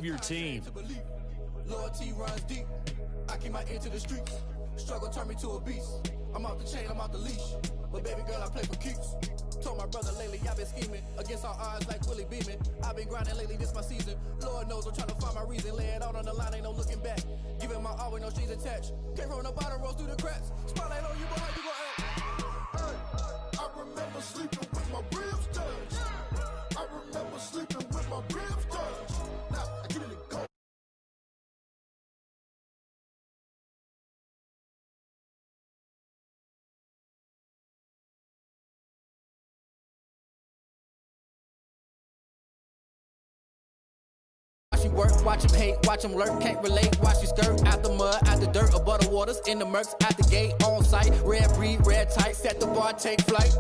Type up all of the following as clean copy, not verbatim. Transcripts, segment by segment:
improve your team. Loyalty runs deep. I keep my ear to the streets. Struggle turn me to a beast. I'm out the chain, I'm out the leash. But baby girl, I play for keeps. Told my brother lately I've been scheming against all odds like Willie Beeman. I've been grinding lately, this my season. Lord knows I'm trying to find my reason. Lay it out on the line, ain't no looking back. Giving my all with no strings attached. Came from the bottom, roll through the cracks. Spotlight on you, boy, how you gon' act? Hey, I remember sleeping with my ribs touched. I remember sleeping with my ribs touched. Now I get it go. Watch you work, watch him hate, watch him lurk, can't relate, watch you skirt, out the mud, out the dirt, above the waters, in the murks, out the gate, on site, red breed, red tight, set the bar, take flight.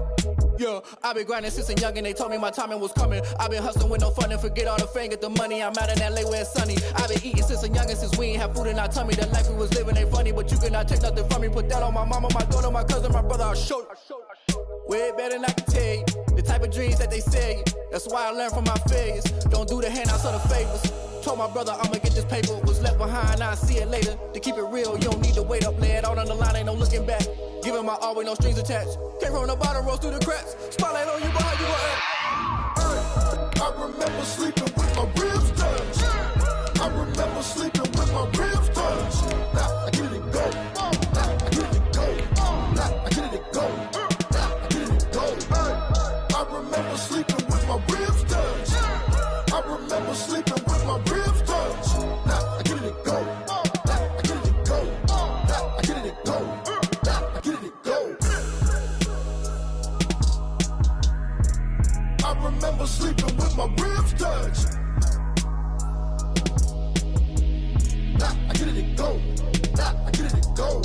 Yeah, I've been grinding since a youngin', they told me my timing was coming. I've been hustling with no fun and forget all the fame, get the money, I'm out in LA where it's sunny. I've been eating since a youngin', since we ain't have food in our tummy. The life we was living ain't funny, but you cannot take nothing from me. Put that on my mama, my daughter, my cousin, my brother, I'll show you. Way better than I can tell you, the type of dreams that they sell you. That's why I learned from my failures. Don't do the handouts or the favors. Told my brother I'ma get this paper, was left behind, I'll see it later. To keep it real, you don't need to wait up, lay it out on the line, ain't no looking back. Giving my all with no strings attached. Came from the bottom, rose through the cracks. Spotlight on you, but how you gon' act? I remember sleeping with my ribs touched. I remember sleeping with my ribs touched. Now I get it go. Now I get it go. Now I get it go. Now I get it go. I remember sleeping with my ribs touched. I remember sleeping with my ribs touched. Now I get it go. Now I get it go. Now I get it go. Now I get it go. I remember sleeping with my ribs touched. Now I get it go. Now I get it go.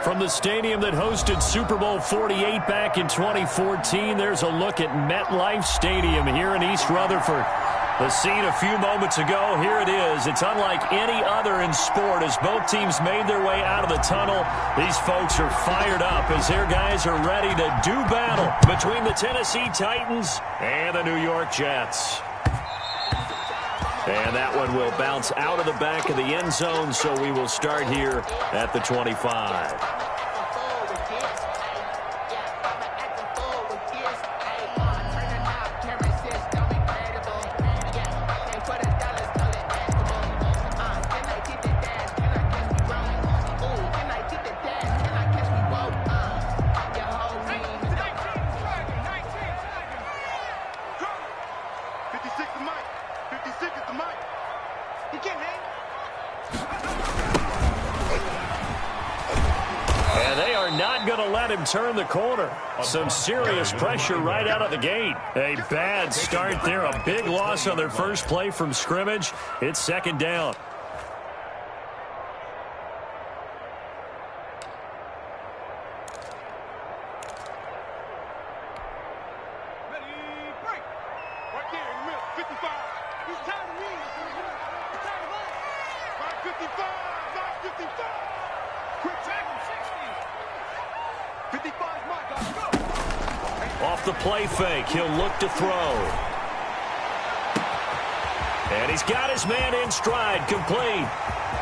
From the stadium that hosted Super Bowl 48 back in 2014, there's a look at MetLife Stadium here in East Rutherford. The scene a few moments ago, here it is. It's unlike any other in sport as both teams made their way out of the tunnel. These folks are fired up as their guys are ready to do battle between the Tennessee Titans and the New York Jets. And that one will bounce out of the back of the end zone, so we will start here at the 25. Turn the corner. Some serious pressure right out of the gate. A bad start there. A big loss on their first play from scrimmage. It's second down. Off the play fake, he'll look to throw. And he's got his man in stride, complete.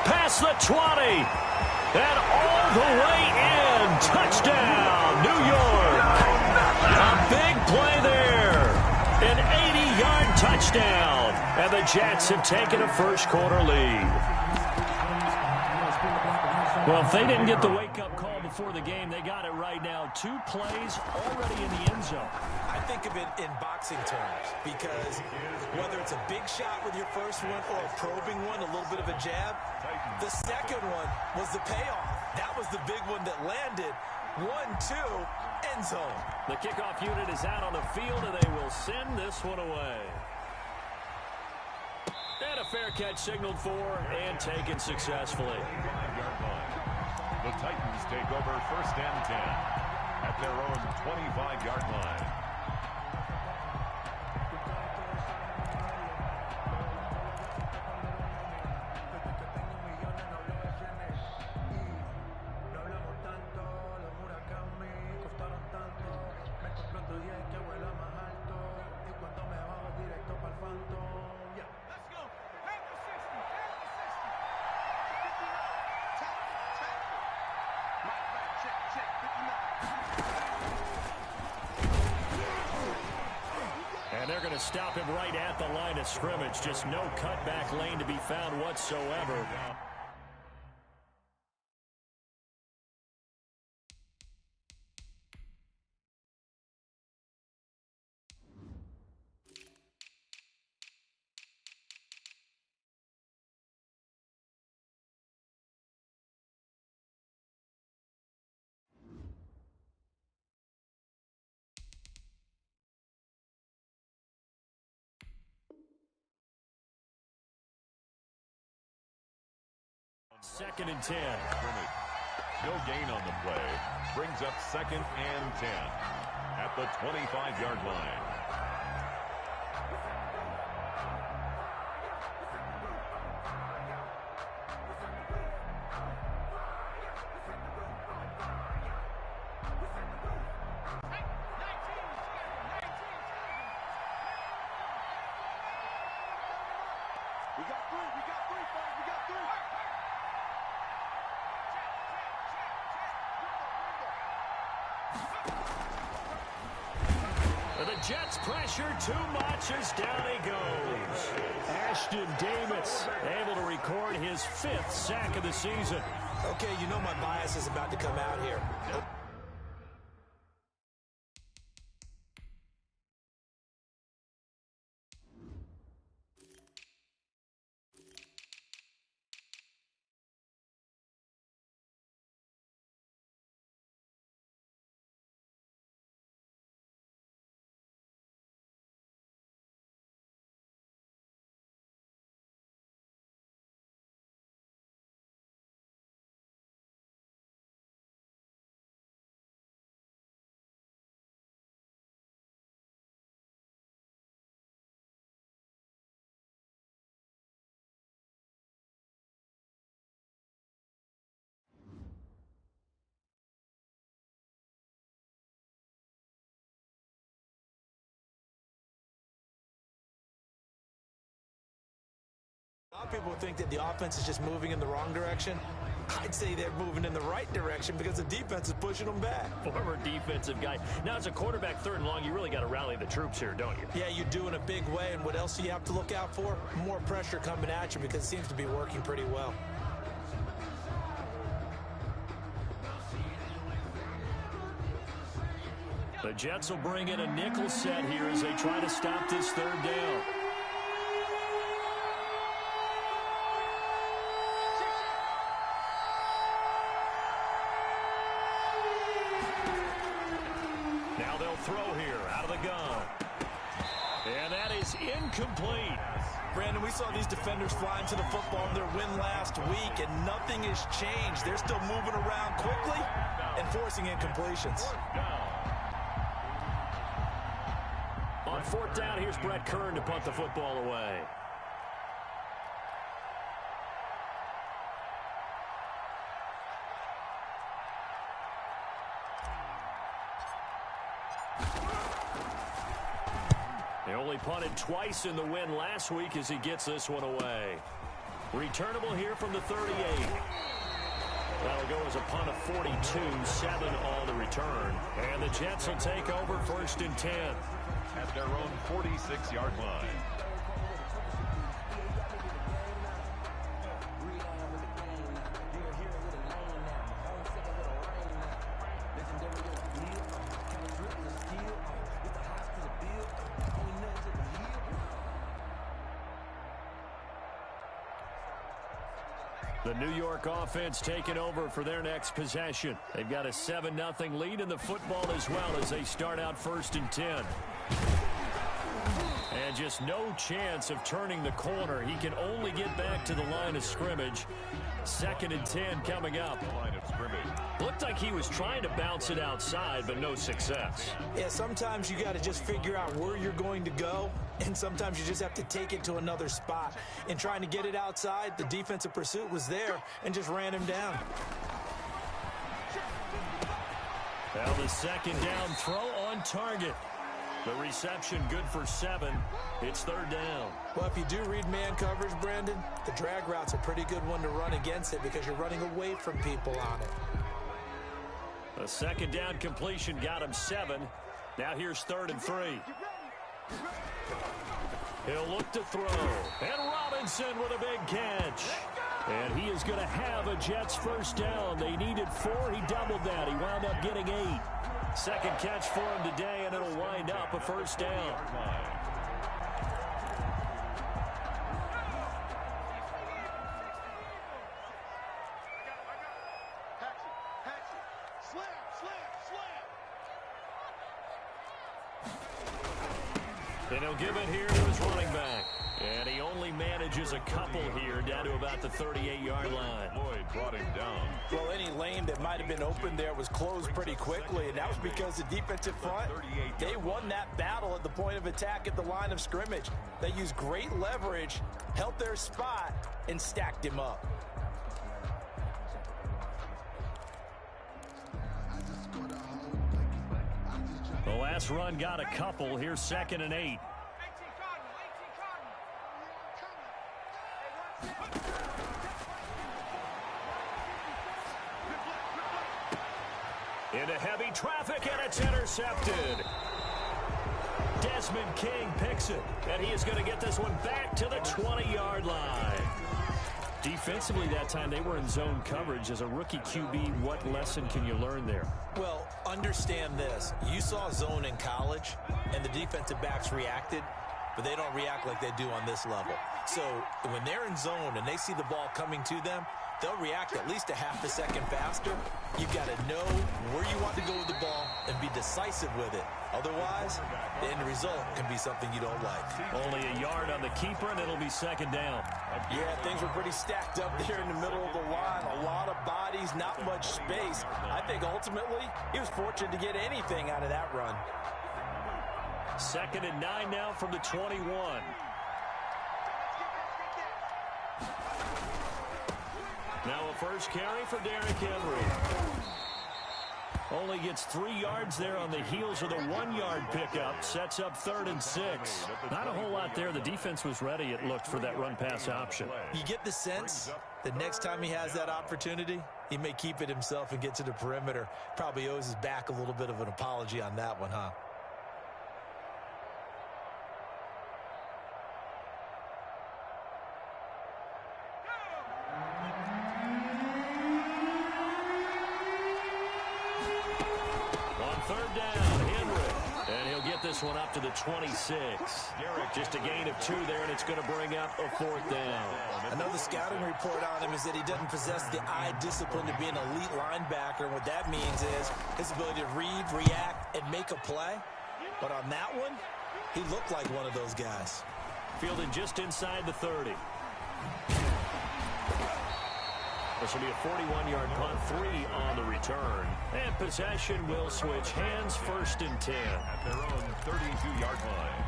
Past the 20. And all the way in. Touchdown, New York. A big play there. An 80-yard touchdown. And the Jets have taken a first-quarter lead. Well, if they didn't get the wake-up call before the game, they got it right now. 2 plays already in the end zone. I think of it in boxing terms because whether it's a big shot with your first one or a probing one, a little bit of a jab, the second one was the payoff. That was the big one that landed. 1-2, end zone. The kickoff unit is out on the field, and they will send this one away. And a fair catch signaled for and taken successfully. The Titans take over 1st and 10 at their own 25-yard line. And they're going to stop him right at the line of scrimmage. Just no cutback lane to be found whatsoever. Second and 10. No gain on the play. Brings up second and 10 at the 25-yard line. We got three, fellas. We got three. The Jets pressure too much as down he goes. Ashton Davis able to record his 5th sack of the season. Okay, you know my bias is about to come out here. A lot of people think that the offense is just moving in the wrong direction. I'd say they're moving in the right direction because the defense is pushing them back. Former defensive guy. Now, as a quarterback, 3rd and long, you really got to rally the troops here, don't you? Yeah, you do in a big way, and what else do you have to look out for? More pressure coming at you because it seems to be working pretty well. The Jets will bring in a nickel set here as they try to stop this 3rd down. Now they'll throw here out of the gun. And that is incomplete. Brandon, we saw these defenders flying to the football in their win last week, and nothing has changed. They're still moving around quickly and forcing incompletions. On 4th down, here's Brett Kern to punt the football away. They only punted twice in the win last week as he gets this one away. Returnable here from the 38. That'll go as a punt of 42, 7 on the return. And the Jets will take over 1st and 10. At their own 46-yard line. The New York offense taking over for their next possession. They've got a 7-0 lead in the football as well as they start out 1st and 10. And just no chance of turning the corner. He can only get back to the line of scrimmage. 2nd and 10 coming up. Line of scrimmage. Looked like he was trying to bounce it outside, but no success. Yeah, sometimes you got to just figure out where you're going to go, and sometimes you just have to take it to another spot. In trying to get it outside, the defensive pursuit was there and just ran him down. Well, the 2nd down throw on target. The reception good for 7. It's 3rd down. Well, if you do read man coverage, Brandon, the drag route's a pretty good one to run against it because you're running away from people on it. The 2nd down completion got him 7. Now here's 3rd and 3. He'll look to throw. And Robinson with a big catch. And he is going to have a Jets first down. They needed 4. He doubled that. He wound up getting 8. Second catch for him today, and it'll wind up a first down. And he'll give it here to his running back. And he only manages a couple here down to about the 38-yard line. Lloyd brought him down. Well, any lane that might have been open there was closed pretty quickly, and that was because the defensive front, they won that battle at the point of attack at the line of scrimmage. They used great leverage, held their spot, and stacked him up. The last run got a couple. Here's 2nd and 8. Into heavy traffic, and it's intercepted. Desmond King picks it, and he is going to get this one back to the 20-yard line. Defensively that time, they were in zone coverage. As a rookie QB, what lesson can you learn there? Well, understand this. You saw zone in college, and the defensive backs reacted, but they don't react like they do on this level. So when they're in zone and they see the ball coming to them, they'll react at least a half a second faster. You've got to know where you want to go with the ball and be decisive with it. Otherwise, the end result can be something you don't like. Only a yard on the keeper, and it'll be 2nd down. Yeah, things were pretty stacked up there in the middle of the line. A lot of bodies, not much space. I think ultimately he was fortunate to get anything out of that run. 2nd and 9 now from the 21. Now a first carry for Derrick Henry. Only gets 3 yards there on the heels of the 1-yard pickup. Sets up 3rd and 6. Not a whole lot there. The defense was ready, it looked, for that run-pass option. You get the sense that next time he has that opportunity, he may keep it himself and get to the perimeter. Probably owes his back a little bit of an apology on that one, huh? This one up to the 26. Just a gain of 2 there, and it's going to bring up a 4th down. I know the scouting report on him is that he doesn't possess the eye discipline to be an elite linebacker. And what that means is his ability to read, react, and make a play. But on that one, he looked like one of those guys. Fielded just inside the 30. This will be a 41-yard punt, 3 on the return. And possession will switch hands, 1st and 10. At their own 32-yard line.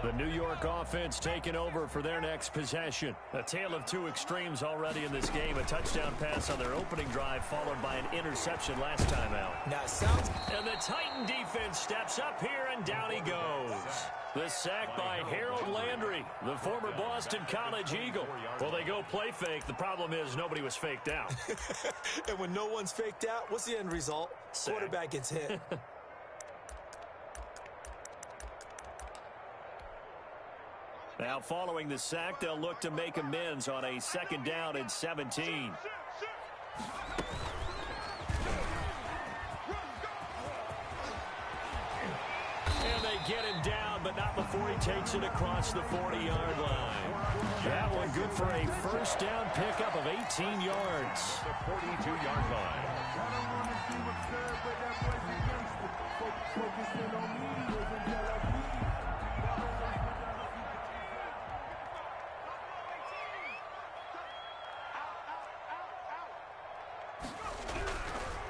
The New York offense taking over for their next possession. A tale of 2 extremes already in this game. A touchdown pass on their opening drive, followed by an interception last time out. Now it sounds... And the Titan defense steps up here, and down he goes. The sack by Harold Landry, the former Boston College Eagle. Well, they go play fake. The problem is nobody was faked out. And when no one's faked out, what's the end result? Sack. Quarterback gets hit. Now, following the sack, they'll look to make amends on a 2nd down and 17. And they get him down, but not before he takes it across the 40-yard line. That one good for a first down pickup of 18 yards. The 42-yard line.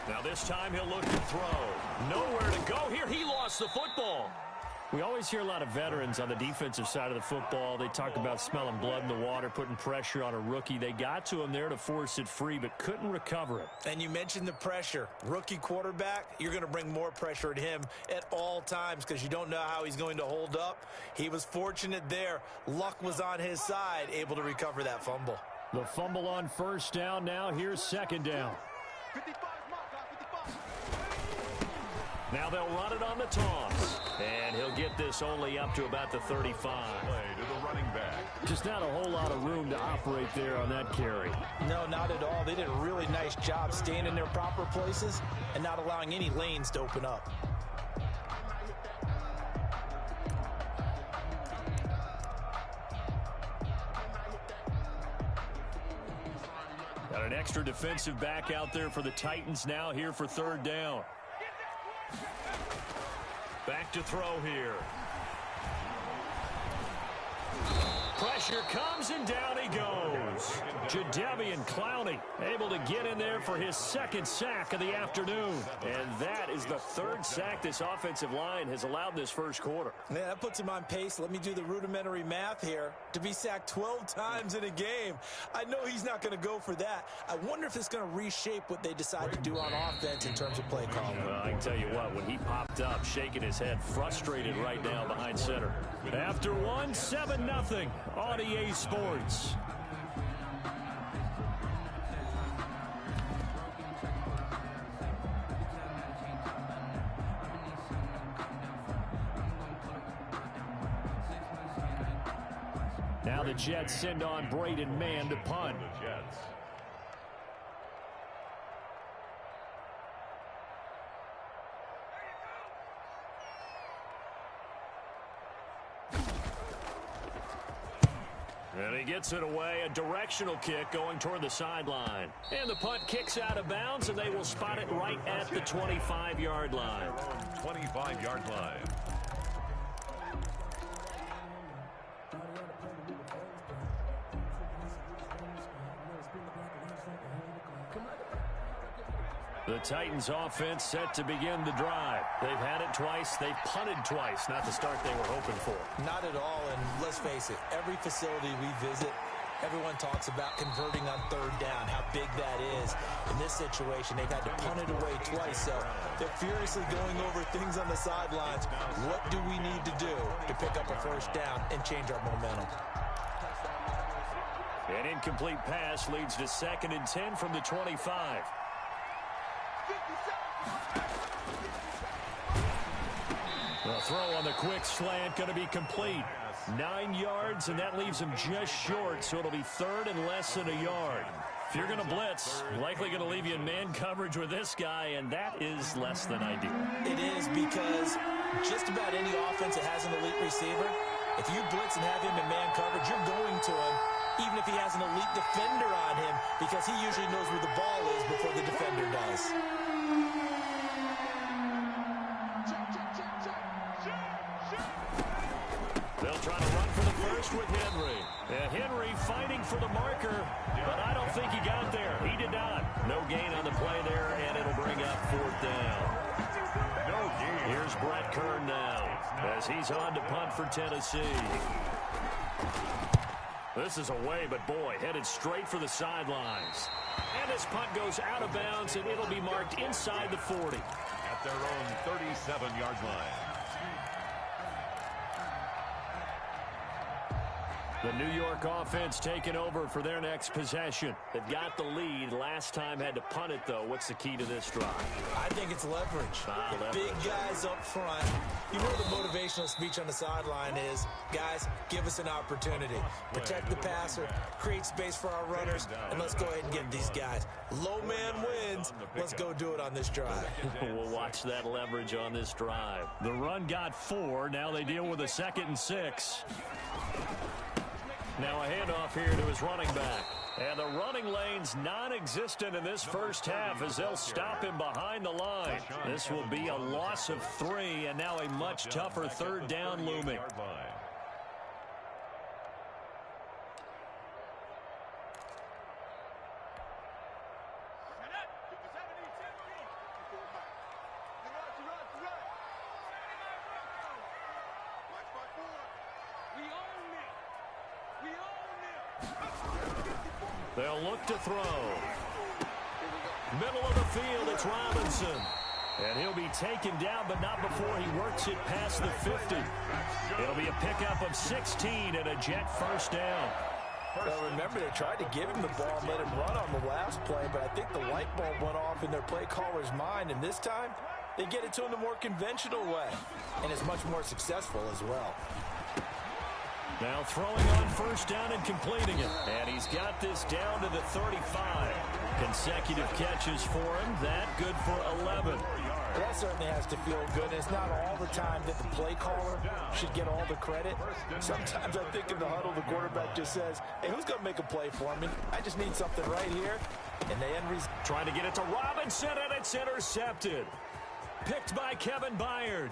Now this time he'll look to throw. Nowhere to go here. He lost the football. We always hear a lot of veterans on the defensive side of the football. They talk about smelling blood in the water, putting pressure on a rookie. They got to him there to force it free, but couldn't recover it. And you mentioned the pressure. Rookie quarterback, you're going to bring more pressure at him at all times because you don't know how he's going to hold up. He was fortunate there. Luck was on his side, able to recover that fumble. The fumble on first down. Now here's 2nd down. 55 is my guy, 55. Now they'll run it on the toss. And he'll get this only up to about the 35. Play to the running back. Just not a whole lot of room to operate there on that carry. No, not at all. They did a really nice job staying in their proper places and not allowing any lanes to open up. Got an extra defensive back out there for the Titans now here for third down. Back to throw here. Pressure comes and down he goes. Jadeveon Clowney able to get in there for his second sack of the afternoon. And that is the third sack this offensive line has allowed this first quarter. Yeah, that puts him on pace. Let me do the rudimentary math here. To be sacked 12 times in a game. I know he's not going to go for that. I wonder if it's going to reshape what they decide to do on offense in terms of play calling. Well, I can tell you what, when he popped up, shaking his head, frustrated right now behind center. After one, 7-0 on EA Sports. Now the Jets send on Braden Mann to punt. The Jets. And he gets it away, a directional kick going toward the sideline. And the punt kicks out of bounds, and they will spot it right at the 25-yard line. 25-yard line. The Titans offense set to begin the drive. They've had it twice. They've punted twice. Not the start they were hoping for. Not at all, and let's face it, every facility we visit, everyone talks about converting on third down, how big that is. In this situation, they've had to punt it away twice, so they're furiously going over things on the sidelines. What do we need to do to pick up a first down and change our momentum? An incomplete pass leads to 2nd and 10 from the 25. The throw on the quick slant going to be complete. 9 yards, and that leaves him just short, so it'll be 3rd and less than a yard. If you're going to blitz, likely going to leave you in man coverage with this guy, and that is less than ideal. It is, because just about any offense that has an elite receiver, if you blitz and have him in man coverage, you're going to him, even if he has an elite defender on him, because he usually knows where the ball is before the defender does. They'll try to run for the first with Henry. And Henry fighting for the marker, but I don't think he got there. He did not. No gain on the play there, and it'll bring up 4th down. No gain. Here's Brett Kern now as he's on to punt for Tennessee. This is away, but boy, headed straight for the sidelines. And this punt goes out of bounds, and it'll be marked inside the 40. At their own 37-yard line. The New York offense taking over for their next possession. They've got the lead. Last time had to punt it, though. What's the key to this drive? I think it's leverage. Leverage. Big guys up front. You know the motivational speech on the sideline is, guys, give us an opportunity. Protect the passer, create space for our runners, and let's go ahead and get these guys. Low man wins. Let's go do it on this drive. We'll watch that leverage on this drive. The run got 4. Now they deal with a 2nd and 6. Now a handoff here to his running back. And the running lane's non-existent in this first half as they'll stop him behind the line. This will be a loss of 3, and now a much tougher 3rd down looming. They'll look to throw. Middle of the field, it's Robinson. And he'll be taken down, but not before he works it past the 50. It'll be a pickup of 16 and a Jet first down. Well, remember, they tried to give him the ball and let him run on the last play, but I think the light bulb went off in their play caller's mind, and this time they get it to him the more conventional way, and it's much more successful as well. Now throwing on first down and completing it. And he's got this down to the 35. Consecutive catches for him. That good for 11. That certainly has to feel good. It's not all the time that the play caller should get all the credit. Sometimes I think in the huddle, the quarterback just says, hey, who's going to make a play for me? I just need something right here. And they end result. Trying to get it to Robinson, and it's intercepted. Picked by Kevin Byard.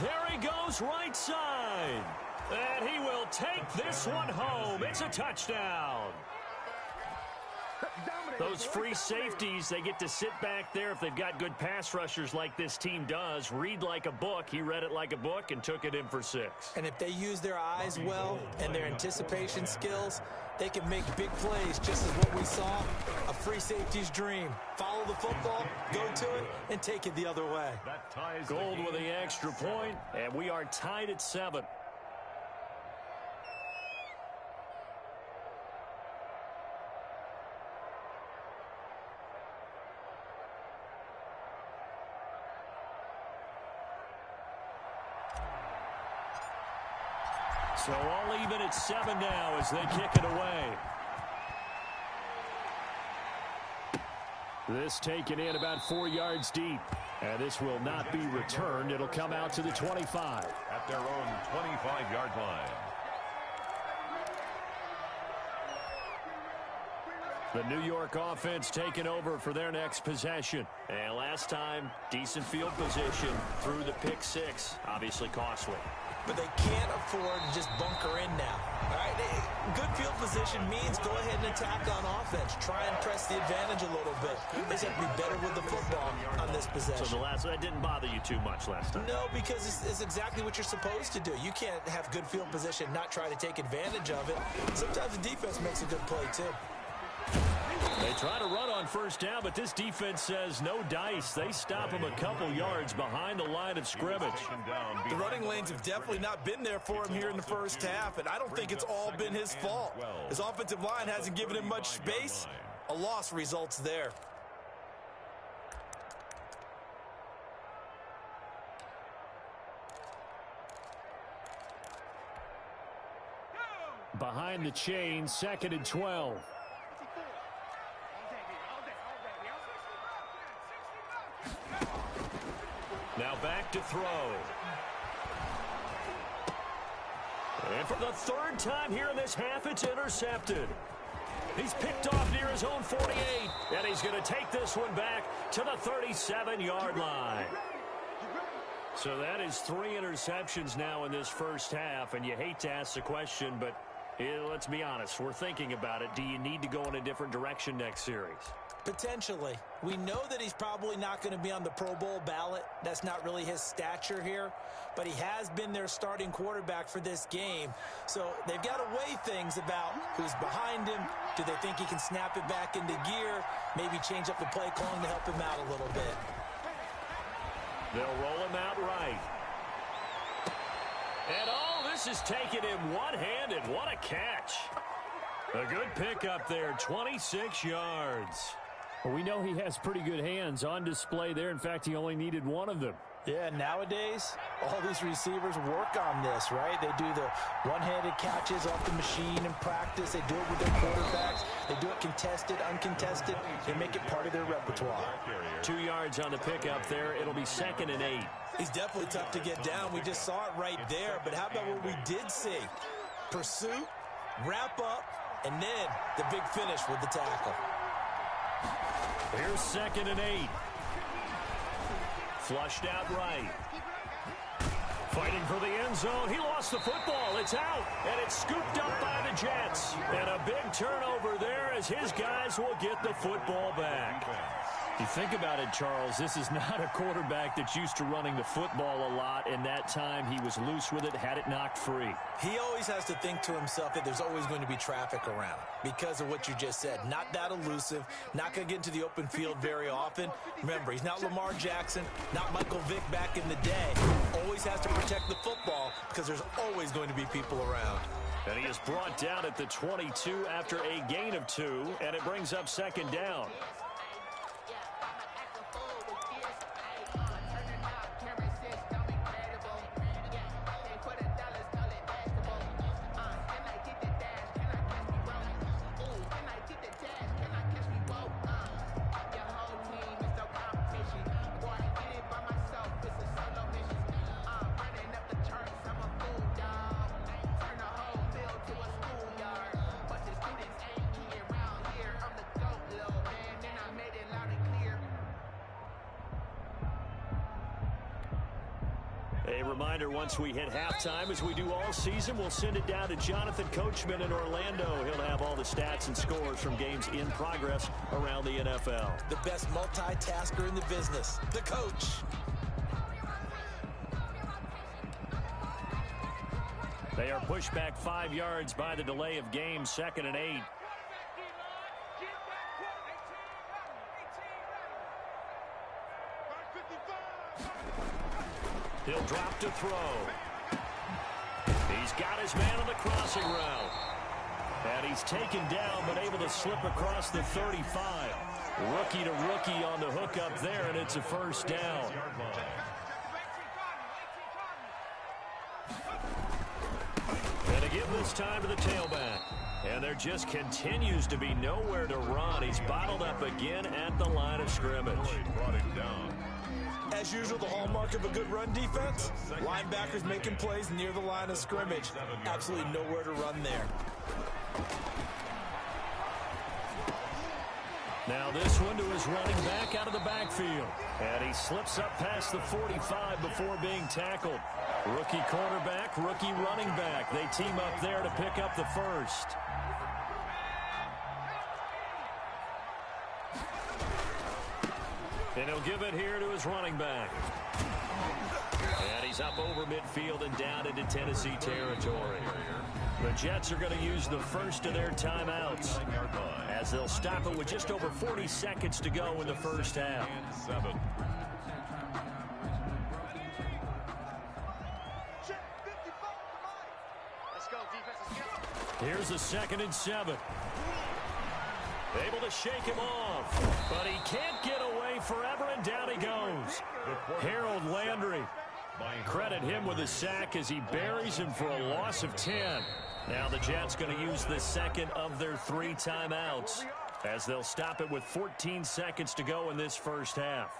There he goes right side. And he will take this one home. It's a touchdown. Those free safeties, they get to sit back there if they've got good pass rushers like this team does. Read like a book. He read it like a book and took it in for 6. And if they use their eyes well and their anticipation skills, they can make big plays, just as what we saw, a free safety's dream. Follow the football, go to it, and take it the other way. Gold with the extra point, and we are tied at 7. So all even at 7 now as they kick it away. This taken in about 4 yards deep. And this will not be returned. It'll come out to the 25. At their own 25-yard line. The New York offense taking over for their next possession. And last time, decent field position through the pick 6. Obviously costly. But they can't afford to just bunker in now. All right, good field position means go ahead and attack on offense. Try and press the advantage a little bit. They just have to be better with the football on this possession. So that didn't bother you too much last time? No, because it's exactly what you're supposed to do. You can't have good field position, not try to take advantage of it. Sometimes the defense makes a good play, too. They try to run on first down, but this defense says no dice. They stop him a couple yards behind the line of scrimmage. The running lanes have definitely not been there for him here in the first half, and I don't think it's all been his fault. His offensive line hasn't given him much space. A loss results there. Behind the chain, 2nd and 12. Now back to throw. And for the 3rd time here in this half, it's intercepted. He's picked off near his own 48, and he's going to take this one back to the 37-yard line. So that is 3 interceptions now in this first half, and you hate to ask the question, but let's be honest, we're thinking about it. Do you need to go in a different direction next series? Potentially. We know that he's probably not going to be on the Pro Bowl ballot. That's not really his stature here. But he has been their starting quarterback for this game. So they've got to weigh things about who's behind him. Do they think he can snap it back into gear? Maybe change up the play calling to help him out a little bit. They'll roll him out right. And this is taking him one-handed. What a catch. A good pickup there, 26 yards. Well, we know he has pretty good hands on display there. In fact, he only needed one of them. Yeah, nowadays, all these receivers work on this, right? They do the one-handed catches off the machine in practice. They do it with their quarterbacks. They do it contested, uncontested. They make it part of their repertoire. 2 yards on the pickup there. It'll be 2nd and 8. He's definitely tough to get down. We just saw it right there. But how about what we did see? Pursuit, wrap up, and then the big finish with the tackle. Here's 2nd and 8. Flushed out right. Fighting for the end zone. He lost the football. It's out, and it's scooped up by the Jets. And a big turnover there as his guys will get the football back. You think about it, Charles, this is not a quarterback that's used to running the football a lot, and that time he was loose with it, had it knocked free. He always has to think to himself that there's always going to be traffic around because of what you just said. Not that elusive, not going to get into the open field very often. Remember, he's not Lamar Jackson, not Michael Vick back in the day. Always has to protect the football because there's always going to be people around. And he is brought down at the 22 after a gain of 2, and it brings up second down. A reminder, once we hit halftime, as we do all season, we'll send it down to Jonathan Coachman in Orlando. He'll have all the stats and scores from games in progress around the NFL. The best multitasker in the business, the coach. They are pushed back 5 yards by the delay of game, 2nd and 8. He'll drop to throw. He's got his man on the crossing route. And he's taken down, but able to slip across the 35. Rookie to rookie on the hook up there, and it's a first down. And again this time to the tailback. And there just continues to be nowhere to run. He's bottled up again at the line of scrimmage. Brought him down. As usual, the hallmark of a good run defense, linebackers making plays near the line of scrimmage. Absolutely nowhere to run there. Now this one to his running back out of the backfield. And he slips up past the 45 before being tackled. Rookie quarterback, rookie running back. They team up there to pick up the first. And he'll give it here to his running back. And he's up over midfield and down into Tennessee territory. The Jets are going to use the first of their timeouts as they'll stop it with just over 40 seconds to go in the first half. Here's a 2nd and 7. Able to shake him off, but he can't get away forever, and down he goes. Harold Landry. Credit him with a sack as he buries him for a loss of 10. Now the Jets going to use the second of their 3 timeouts as they'll stop it with 14 seconds to go in this first half.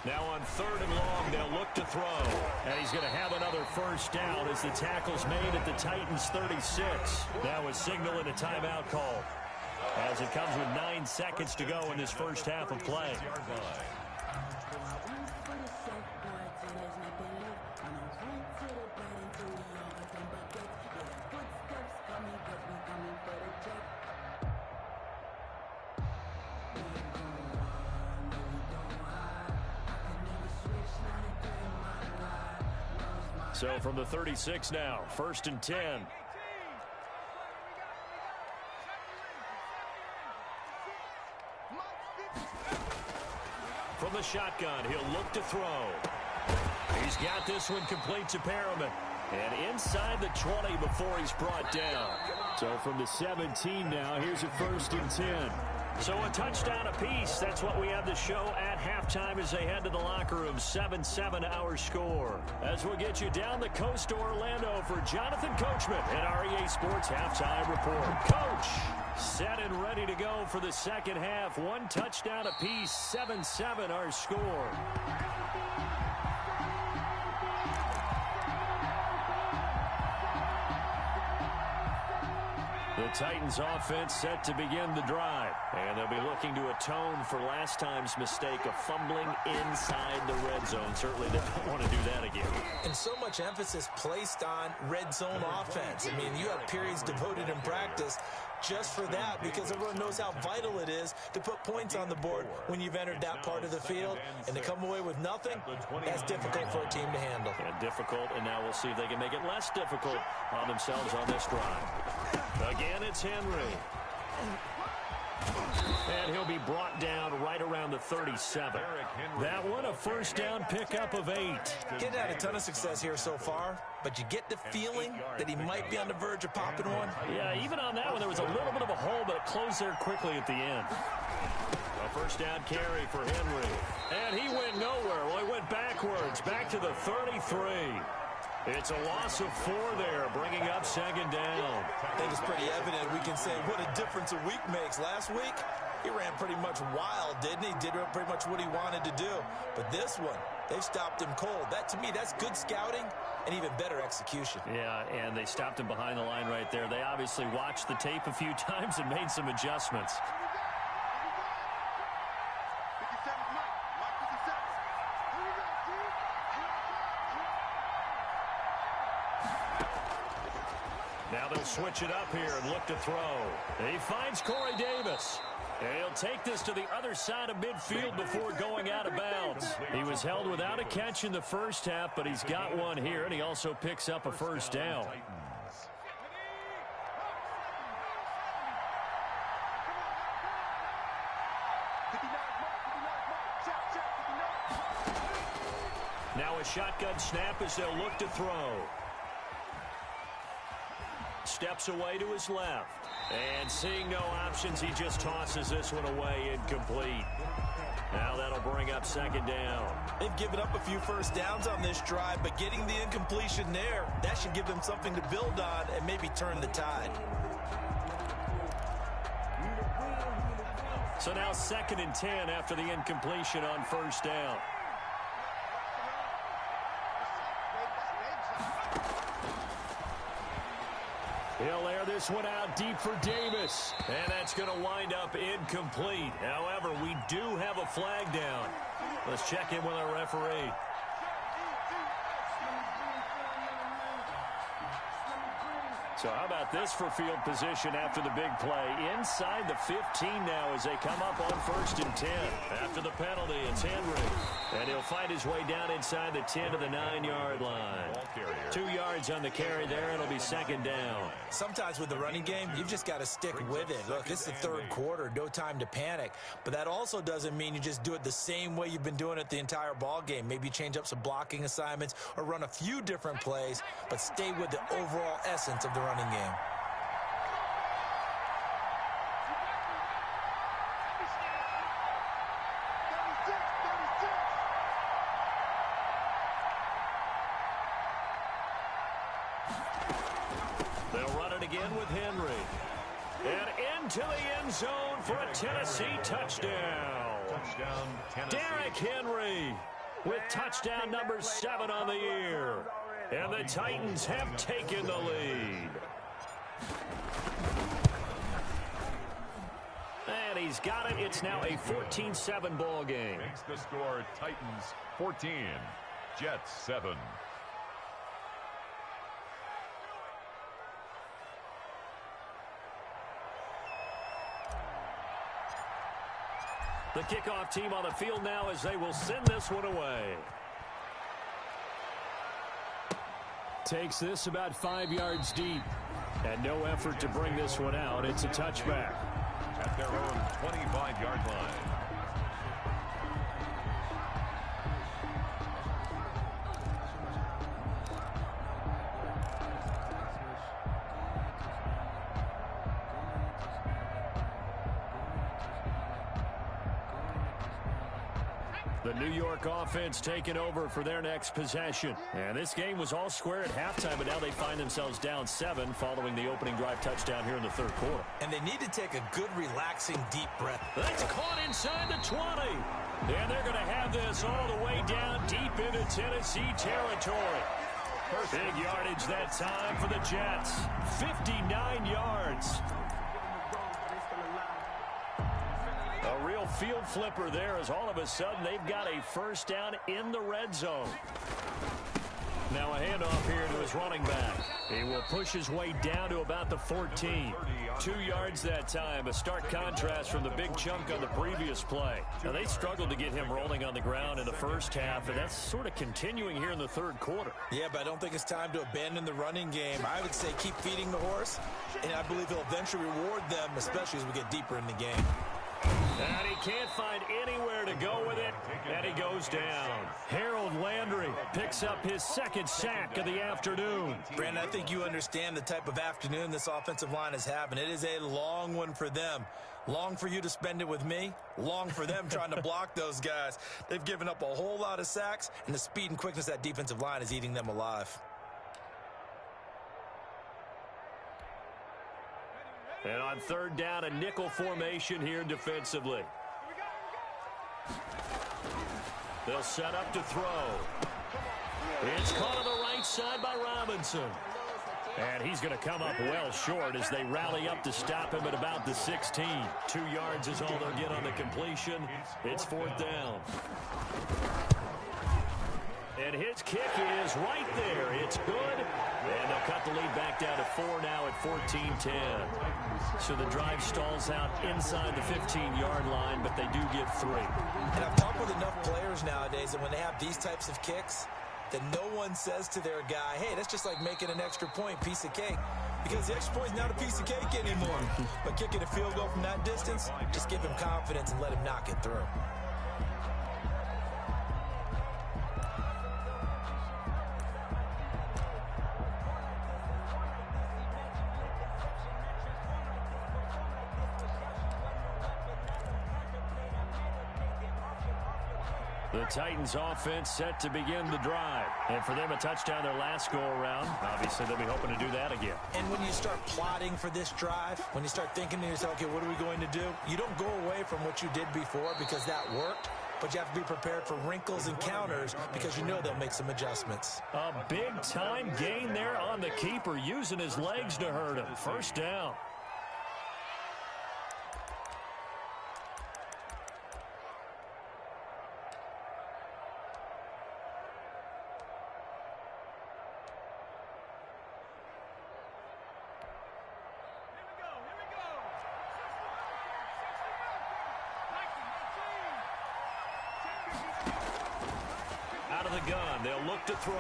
Now on 3rd and long, they'll look to throw. And he's going to have another first down as the tackle's made at the Titans 36. Now a signal and a timeout call as it comes with 9 seconds to go in this first half of play. So from the 36 now, 1st and 10. From the shotgun, he'll look to throw. He's got this one complete to Perriman. And inside the 20 before he's brought down. So from the 17 now, here's a 1st and 10. So a touchdown apiece. That's what we have to show at halftime as they head to the locker room. 7-7 our score. As we'll get you down the coast to Orlando for Jonathan Coachman at our EA Sports Halftime Report. Coach, set and ready to go for the second half. 1 touchdown apiece. 7-7 our score. The Titans offense set to begin the drive. And they'll be looking to atone for last time's mistake of fumbling inside the red zone. Certainly they don't want to do that again. And so much emphasis placed on red zone offense. I mean, you have periods devoted in practice just for that, because everyone knows how vital it is to put points on the board when you've entered that part of the field. And to come away with nothing, that's difficult for a team to handle. And difficult, and now we'll see if they can make it less difficult on themselves on this drive. Again, it's Henry. And he'll be brought down right around the 37. That one, a first down pickup of 8. Getting had a ton of success here so far, but you get the feeling that he might be on the verge of popping one. Yeah, even on that one, there was a little bit of a hole, but it closed there quickly at the end. A first down carry for Henry. And he went nowhere. Well, he went backwards, back to the 33. It's a loss of 4 there, bringing up second down. I think it's pretty evident. We can say what a difference a week makes. Last week, he ran pretty much wild, didn't he? Did pretty much what he wanted to do. But this one, they've stopped him cold. That, to me, that's good scouting and even better execution. Yeah, and they stopped him behind the line right there. They obviously watched the tape a few times and made some adjustments. Now they'll switch it up here and look to throw. He finds Corey Davis. And he'll take this to the other side of midfield before going out of bounds. He was held without a catch in the first half, but he's got one here, and he also picks up a first down. Now a shotgun snap as they'll look to throw. Steps away to his left. And seeing no options, he just tosses this one away incomplete. Now that'll bring up second down. They've given up a few first downs on this drive, but getting the incompletion there, that should give them something to build on and maybe turn the tide. So now 2nd and 10 after the incompletion on first down. He'll air this one out deep for Davis. And that's going to wind up incomplete. However, we do have a flag down. Let's check in with our referee. So how about this for field position after the big play? Inside the 15 now as they come up on 1st and 10. After the penalty, it's Henry. And he'll find his way down inside the 10 to the 9-yard line. 2 yards on the carry there. It'll be second down. Sometimes with the running game, you've just got to stick with it. Look, it's the 3rd quarter. No time to panic. But that also doesn't mean you just do it the same way you've been doing it the entire ball game. Maybe change up some blocking assignments or run a few different plays, but stay with the overall essence of the running game. They'll run it again with Henry. And into the end zone for a Tennessee touchdown. Touchdown, Tennessee. Derrick Henry with touchdown number 7 on the year. And the Titans have taken the lead. And he's got it. It's now a 14-7 ball game. Makes the score Titans 14, Jets 7. The kickoff team on the field now as they will send this one away. Takes this about 5 yards deep. And no effort to bring this one out. It's a touchback. At their own 25-yard line. The New York offense taking over for their next possession. And this game was all square at halftime, but now they find themselves down 7 following the opening drive touchdown here in the 3rd quarter. And they need to take a good, relaxing, deep breath. That's caught inside the 20. And they're going to have this all the way down deep into Tennessee territory. Big yardage that time for the Jets. 59 yards. A real field flipper there as all of a sudden they've got a first down in the red zone. Now a handoff here to his running back. He will push his way down to about the 14. 2 yards that time. A stark contrast from the big chunk on the previous play. Now they struggled to get him rolling on the ground in the first half, and that's sort of continuing here in the third quarter. Yeah, but I don't think it's time to abandon the running game. I would say keep feeding the horse, and I believe he'll eventually reward them, especially as we get deeper in the game. And he can't find anywhere to go with it, and he goes down. Harold Landry picks up his second sack of the afternoon. Brandon, I think you understand the type of afternoon this offensive line is having. It is a long one for them. Long for you to spend it with me. Long for them trying to block those guys. They've given up a whole lot of sacks, and the speed and quickness of that defensive line is eating them alive. And on third down, a nickel formation here defensively. They'll set up to throw. It's caught on the right side by Robinson. And he's going to come up well short as they rally up to stop him at about the 16. 2 yards is all they'll get on the completion. It's fourth down. And his kick is right there. It's good. And they'll cut the lead back down to 4 now at 14-10. So the drive stalls out inside the 15-yard line, but they do get 3. And I've talked with enough players nowadays that when they have these types of kicks, that no one says to their guy, hey, that's just like making an extra point, piece of cake. Because the extra point is not a piece of cake anymore. But kicking a field goal from that distance, just give him confidence and let him knock it through. The Titans offense set to begin the drive. And for them, a touchdown their last go-around. Obviously, they'll be hoping to do that again. And when you start plotting for this drive, when you start thinking to yourself, okay, what are we going to do? You don't go away from what you did before because that worked. But you have to be prepared for wrinkles and counters because you know they'll make some adjustments. A big-time gain there on the keeper, using his legs to hurt him. First down. Out of the gun, they'll look to throw.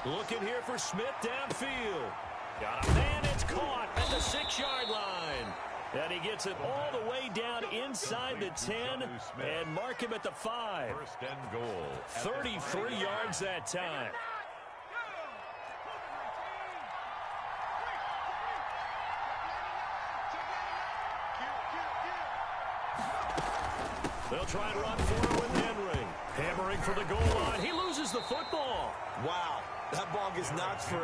Looking here for Smith downfield. Got a man, it's caught at the 6-yard line. And he gets it all the way down inside the 10 and mark him at the 5. First and goal. 33 yards that time. They'll try and run for it with Henry. Hammering for the goal line. He loses the football. Wow, that ball gets knocked free,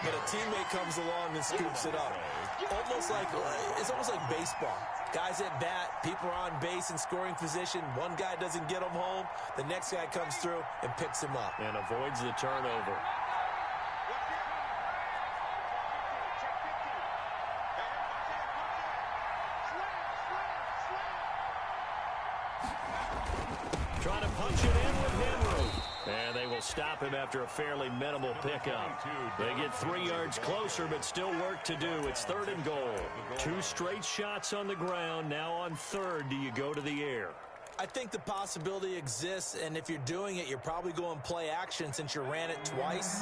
but a teammate comes along and scoops it up. It's almost like baseball. Guys at bat, people are on base in scoring position. One guy doesn't get them home. The next guy comes through and picks him up. And avoids the turnover. Trying to punch it in with Henry. And they will stop him after a fairly minimal pickup. They get 3 yards closer, but still work to do. It's third and goal. 2 straight shots on the ground. Now on third, do you go to the air? I think the possibility exists, and if you're doing it, you're probably going play action since you ran it twice.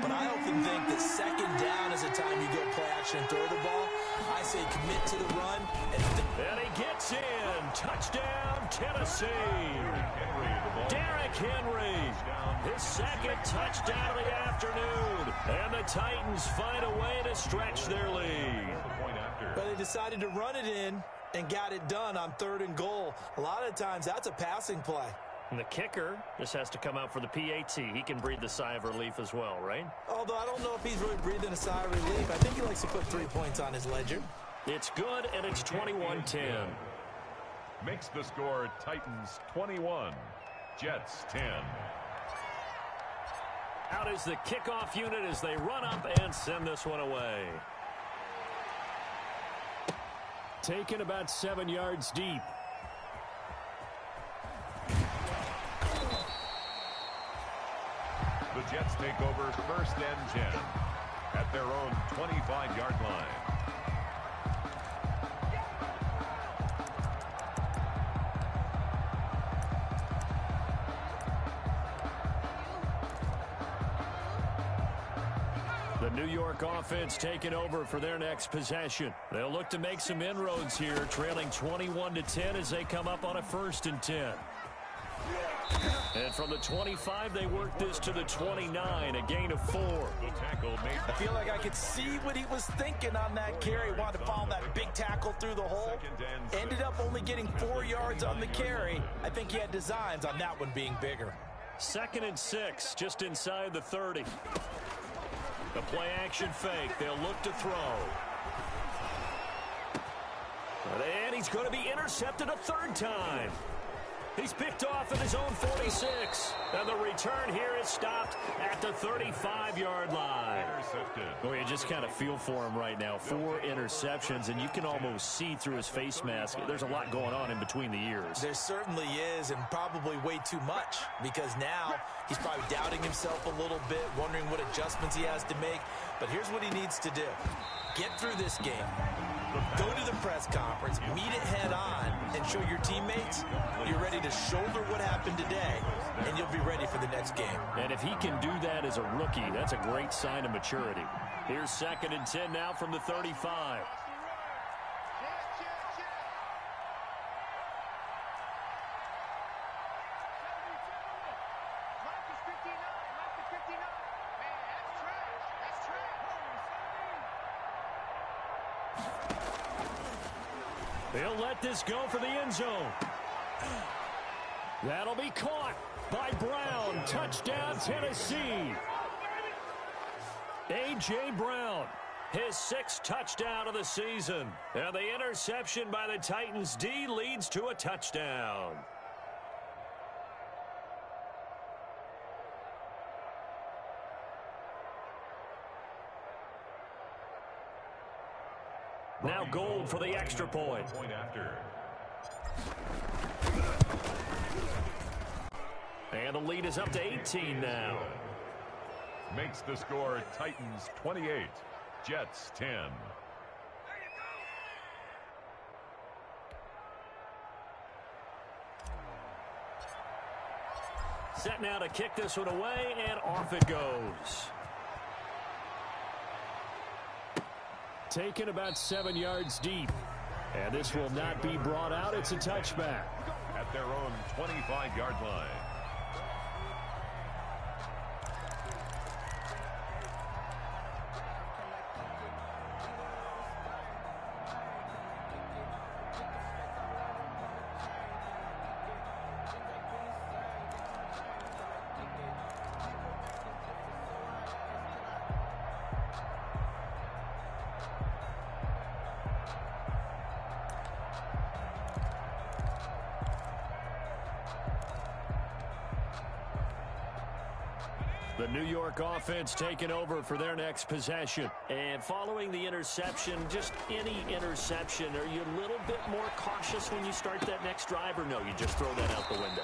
But I often think that second down is the time you go play action and throw the ball. I say commit to the run. And he gets in. Touchdown, Tennessee. Derrick Henry. His second touchdown of the afternoon. And the Titans find a way to stretch their lead. But they decided to run it in and got it done on third and goal. A lot of times that's a passing play. And the kicker just has to come out for the PAT. He can breathe the sigh of relief as well, right? Although I don't know if he's really breathing a sigh of relief. I think he likes to put 3 points on his ledger. It's good, and it's 21-10. Makes the score Titans 21, Jets 10. Out is the kickoff unit as they run up and send this one away. Taken about 7 yards deep. The Jets take over 1st and 10 at their own 25-yard line. The New York offense taking over for their next possession. They'll look to make some inroads here, trailing 21-10 as they come up on a 1st and 10. And from the 25, they work this to the 29, a gain of 4. The tackle made. I feel like I could see what he was thinking on that carry. Wanted to follow that big tackle through the hole. Ended up only getting 4 yards on the carry. I think he had designs on that one being bigger. 2nd and 6, just inside the 30. The play action fake. They'll look to throw. And he's going to be intercepted a 3rd time. He's picked off at his own 46. And the return here is stopped at the 35-yard line. Intercepted. Well, you just kind of feel for him right now. 4 interceptions, and you can almost see through his face mask. There's a lot going on in between the ears. There certainly is, and probably way too much, because now he's probably doubting himself a little bit, wondering what adjustments he has to make. But here's what he needs to do. Get through this game. Go to the press conference, meet it head on, and show your teammates you're ready to shoulder what happened today, and you'll be ready for the next game. And if he can do that as a rookie, that's a great sign of maturity. Here's 2nd and 10 now from the 35. They'll let this go for the end zone. That'll be caught by Brown. Touchdown, Tennessee. A.J. Brown, his 6th touchdown of the season. And the interception by the Titans D leads to a touchdown. Now Gold for the extra point. Point after. And the lead is up to 18 now. Makes the score Titans 28, Jets 10. Set now to kick this one away, and off it goes. Taken about 7 yards deep. And this will not be brought out. It's a touchback. At their own 25-yard line. The New York offense taking over for their next possession. And following the interception, just any interception, are you a little bit more cautious when you start that next drive, or no, you just throw that out the window?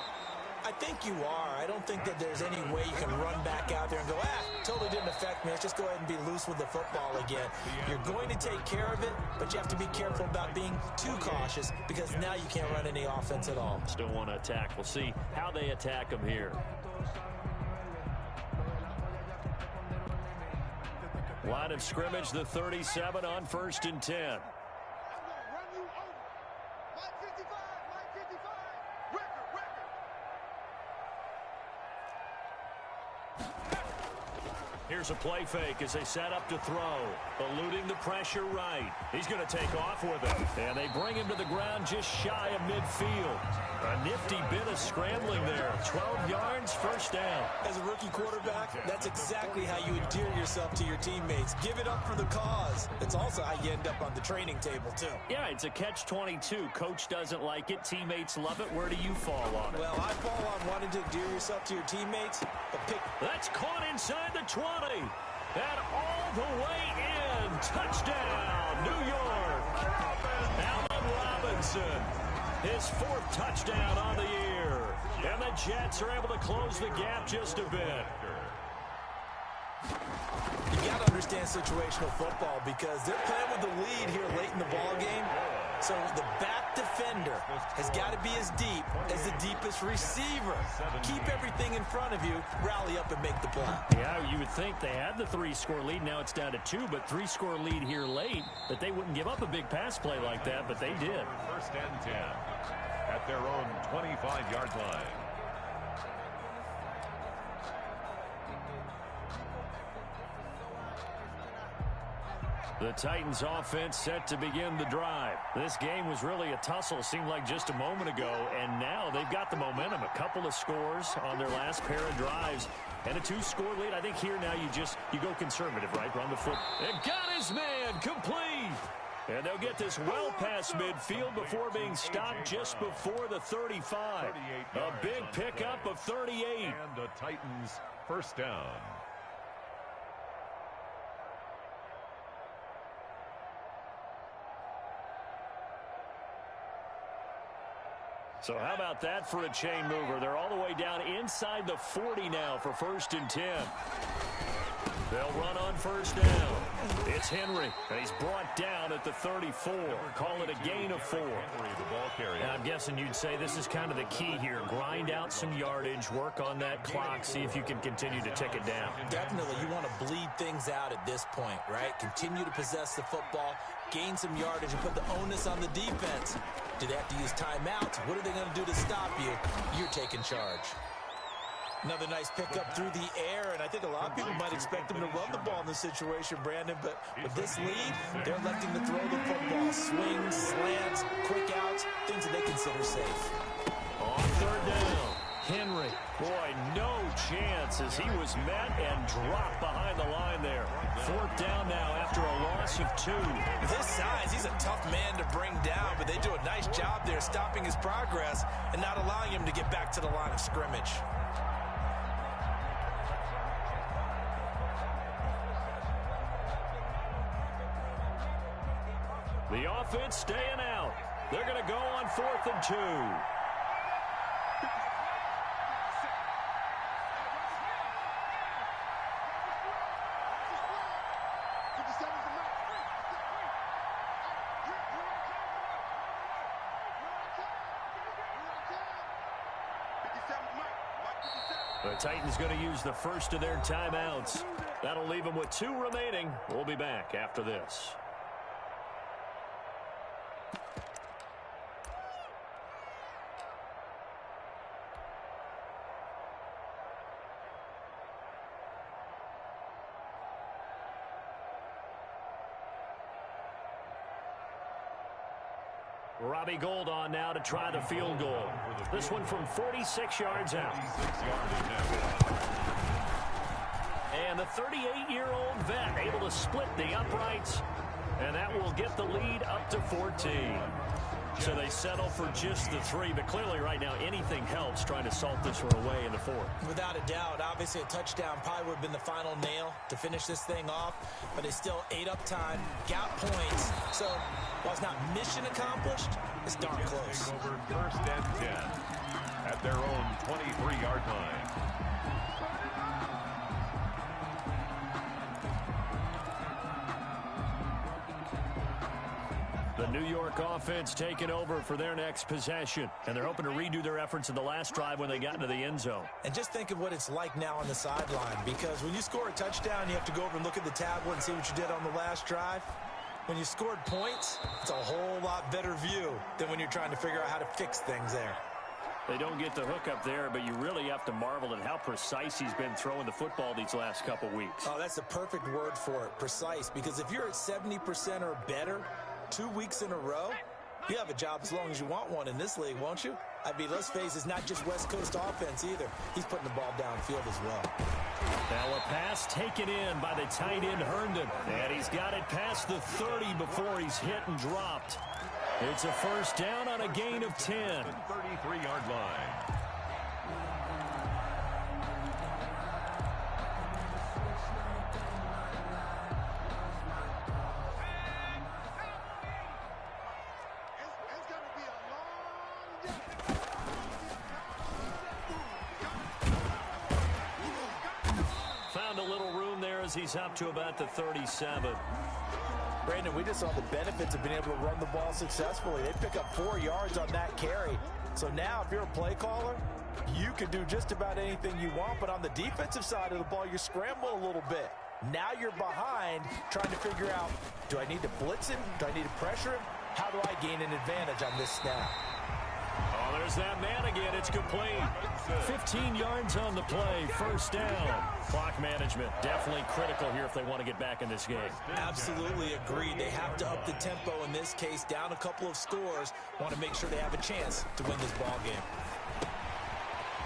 I think you are. I don't think that there's any way you can run back out there and go, totally didn't affect me. Let's just go ahead and be loose with the football again. You're going to take care of it, but you have to be careful about being too cautious, because now you can't run any offense at all. Still want to attack. We'll see how they attack them here. Line of scrimmage, the 37 on 1st and 10. Here's a play fake as they set up to throw. Eluding the pressure right. He's going to take off with it. And they bring him to the ground just shy of midfield. A nifty bit of scrambling there. 12 yards, first down. As a rookie quarterback, that's exactly how you endear yourself to your teammates. Give it up for the cause. It's also how you end up on the training table, too. Yeah, it's a catch-22. Coach doesn't like it. Teammates love it. Where do you fall on it? Well, I fall on wanting to endear yourself to your teammates. That's caught inside the 20. And all the way in. Touchdown, New York. Allen Robinson. His 4th touchdown on the year. And the Jets are able to close the gap just a bit. You got to understand situational football because they're playing with the lead here late in the ball game. So the back defender has got to be as deep as the deepest receiver. Keep everything in front of you, rally up and make the play. Yeah, you would think they had the 3-score lead. Now it's down to 2, but 3-score lead here late, that they wouldn't give up a big pass play like that, but they did. First and 10 at their own 25-yard line. The Titans offense set to begin the drive. This game was really a tussle, seemed like just a moment ago, and now they've got the momentum. A couple of scores on their last pair of drives and a 2-score lead. I think here now you go conservative, right? Run the foot. And got his man complete. And they'll get this well past midfield before being stopped just before the 35. A big pickup of 38. And the Titans first down. So how about that for a chain mover? They're all the way down inside the 40 now for 1st and 10. They'll run on first down. It's Henry, and he's brought down at the 34. Call it a gain of 4. And I'm guessing you'd say this is kind of the key here. Grind out some yardage, work on that clock, see if you can continue to tick it down. Definitely, you want to bleed things out at this point, right? Continue to possess the football, gain some yardage, and put the onus on the defense. Do they have to use timeouts? What are they going to do to stop you? You're taking charge. Another nice pickup through the air, and I think a lot of people might expect them to run the ball in this situation, Brandon, but with this lead, they're electing to throw the football. Swings, slants, quick outs, things that they consider safe. On 3rd down, Henry. Boy, no chance as he was met and dropped behind the line there. 4th down now after a loss of 2. With his size, he's a tough man to bring down, but they do a nice job there stopping his progress and not allowing him to get back to the line of scrimmage. The offense staying out. They're going to go on 4th and 2. The Titans going to use the first of their timeouts. That'll leave them with 2 remaining. We'll be back after this. Robbie Gould on now to try the field goal. This one from 46 yards out. And the 38-year-old vet able to split the uprights, and that will get the lead up to 14. So they settle for just the 3, but clearly right now anything helps trying to salt this one away in the 4th. Without a doubt, obviously a touchdown probably would have been the final nail to finish this thing off, but it's still 8 up time, got points. So while it's not mission accomplished, it's darn close. Over 1st and 10 at their own 23-yard line. The New York offense taking over for their next possession, and they're hoping to redo their efforts in the last drive when they got into the end zone. And just think of what it's like now on the sideline, because when you score a touchdown, you have to go over and look at the tablet and see what you did on the last drive. When you scored points, it's a whole lot better view than when you're trying to figure out how to fix things there. They don't get the hook up there, but you really have to marvel at how precise he's been throwing the football these last couple weeks. Oh, that's the perfect word for it, precise. Because if you're at 70% or better 2 weeks in a row, you have a job as long as you want one in this league, won't you? I mean, let's face it, it's not just West Coast offense either. He's putting the ball downfield as well. Now a pass taken in by the tight end Herndon. And he's got it past the 30 before he's hit and dropped. It's a first down on a gain of 10. 33-yard line. Found a little room there as he's up to about the 37. Brandon, we just saw the benefits of being able to run the ball successfully. They pick up 4 yards on that carry. So now if you're a play caller, you can do just about anything you want. But on the defensive side of the ball, you scramble a little bit. Now you're behind trying to figure out, do I need to blitz him? Do I need to pressure him? How do I gain an advantage on this snap? Oh, there's that man again. It's complete. 15 yards on the play. First down. Clock management definitely critical here if they want to get back in this game. Absolutely agreed. They have to up the tempo in this case, down a couple of scores. Want to make sure they have a chance to win this ball game.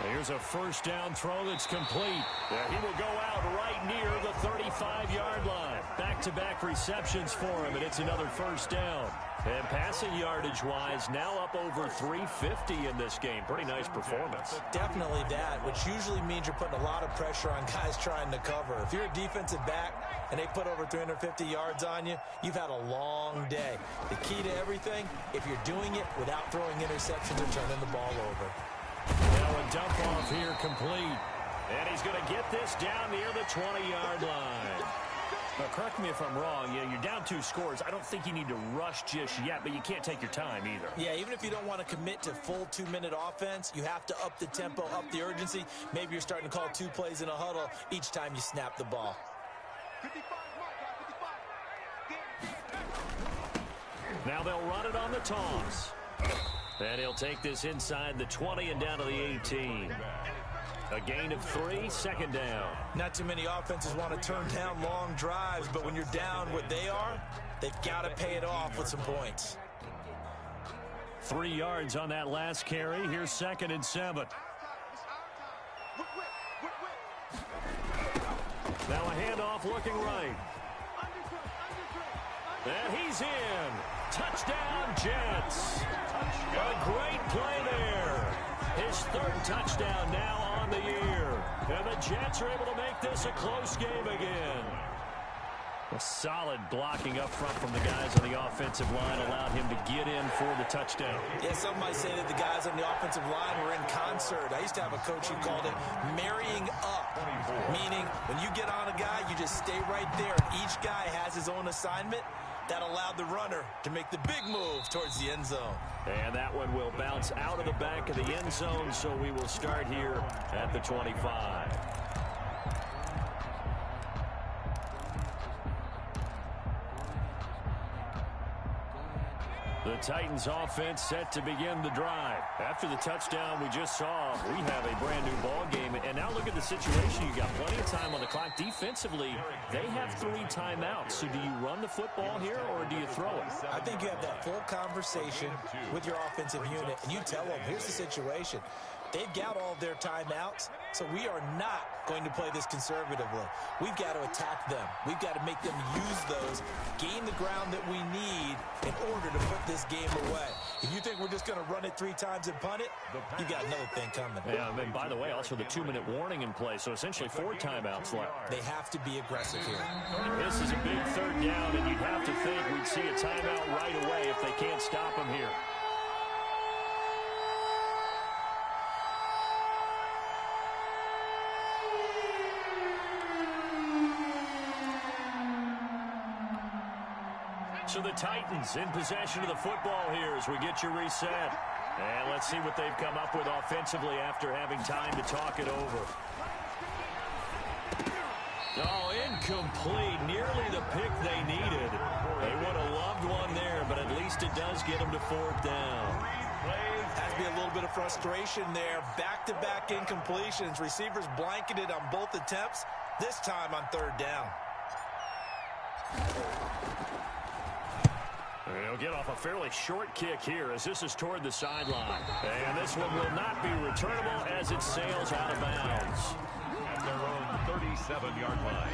Here's a first down throw that's complete. He will go out right near the 35-yard line. Back-to-back receptions for him, and it's another first down. And passing yardage-wise, now up over 350 in this game. Pretty nice performance. Definitely that, which usually means you're putting a lot of pressure on guys trying to cover. If you're a defensive back and they put over 350 yards on you, you've had a long day. The key to everything, if you're doing it without throwing interceptions or turning the ball over. Now a dump off here complete. And he's going to get this down near the 20-yard line. Now, correct me if I'm wrong. You're down 2 scores. I don't think you need to rush just yet, but you can't take your time either. Yeah, even if you don't want to commit to full 2-minute offense, you have to up the tempo, up the urgency. Maybe you're starting to call 2 plays in a huddle each time you snap the ball. 55, Now they'll run it on the toss. And he'll take this inside the 20 and down to the 18. A gain of 3, second down. Not too many offenses want to turn down long drives, but when you're down what they are, they've got to pay it off with some points. 3 yards on that last carry. Here's 2nd and 7. Now a handoff looking right. And he's in. Touchdown, Jets. A great play there. His 3rd touchdown now on the year. And the Jets are able to make this a close game again. A solid blocking up front from the guys on the offensive line allowed him to get in for the touchdown. Yeah, some might say that the guys on the offensive line were in concert. I used to have a coach who called it marrying up, meaning when you get on a guy, you just stay right there. Each guy has his own assignment. That allowed the runner to make the big move towards the end zone. And that one will bounce out of the back of the end zone, so we will start here at the 25. The Titans offense set to begin the drive. After the touchdown we just saw, we have a brand new ball game. And now look at the situation. You got plenty of time on the clock. Defensively, they have 3 timeouts. So do you run the football here or do you throw it? I think you have that full conversation with your offensive unit, and you tell them, here's the situation. They've got all of their timeouts, so we are not going to play this conservatively. We've got to attack them. We've got to make them use those, gain the ground that we need in order to put this game away. If you think we're just going to run it 3 times and punt it, you got another thing coming. Yeah, and by the way, also the 2-minute warning in play, so essentially 4 timeouts left. They have to be aggressive here. This is a big 3rd down, and you'd have to think we'd see a timeout right away if they can't stop them here. So the Titans in possession of the football here as we get you reset. And let's see what they've come up with offensively after having time to talk it over. Oh, incomplete. Nearly the pick they needed. They would have loved one there, but at least it does get them to 4th down. Has to be a little bit of frustration there. Back-to-back incompletions. Receivers blanketed on both attempts, this time on 3rd down. He'll get off a fairly short kick here as this is toward the sideline. And this one will not be returnable as it sails out of bounds. At their own 37-yard line.